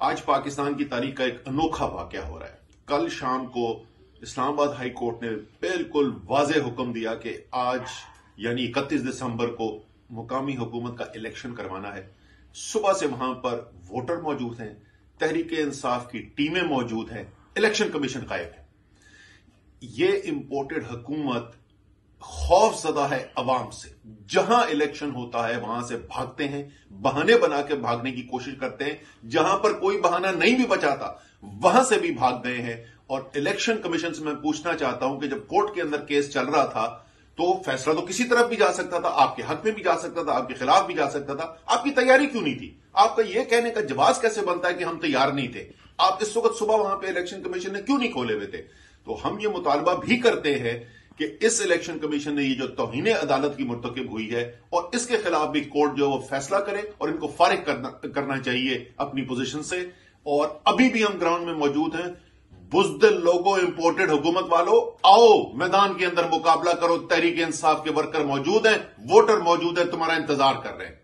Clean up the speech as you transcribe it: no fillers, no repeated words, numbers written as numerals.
आज पाकिस्तान की तारीख का एक अनोखा वाकया हो रहा है। कल शाम को इस्लामाबाद हाई कोर्ट ने बिल्कुल वाज़ेह हुक्म दिया कि आज यानी 31 दिसंबर को मुकामी हुकूमत का इलेक्शन करवाना है। सुबह से वहां पर वोटर मौजूद हैं, तहरीक-ए-इंसाफ की टीमें मौजूद हैं, इलेक्शन कमीशन कायम है। ये इंपोर्टेड हुकूमत खौफजदा है अवाम से। जहां इलेक्शन होता है वहां से भागते हैं, बहाने बना के भागने की कोशिश करते हैं। जहां पर कोई बहाना नहीं भी बचाता वहां से भी भाग गए हैं। और इलेक्शन कमीशन से मैं पूछना चाहता हूं कि जब कोर्ट के अंदर केस चल रहा था तो फैसला तो किसी तरफ भी जा सकता था, आपके हक में भी जा सकता था, आपके खिलाफ भी जा सकता था। आपकी तैयारी क्यों नहीं थी? आपका यह कहने का जवाब कैसे बनता है कि हम तैयार नहीं थे? आप इस वक्त सुबह वहां पे इलेक्शन कमीशन ने क्यों नहीं खोले हुए थे? तो हम ये मुतालबा भी करते हैं कि इस इलेक्शन कमीशन ने ये जो तौहीन अदालत की मुर्तकिब हुई है और इसके खिलाफ भी कोर्ट जो वो फैसला करे और इनको फारिग करना चाहिए अपनी पोजीशन से। और अभी भी हम ग्राउंड में मौजूद हैं। बुज़दिल लोगों, इंपोर्टेड हुकूमत वालों, आओ मैदान के अंदर मुकाबला करो। तहरीक इंसाफ के वर्कर मौजूद हैं, वोटर मौजूद हैं, तुम्हारा इंतजार कर रहे हैं।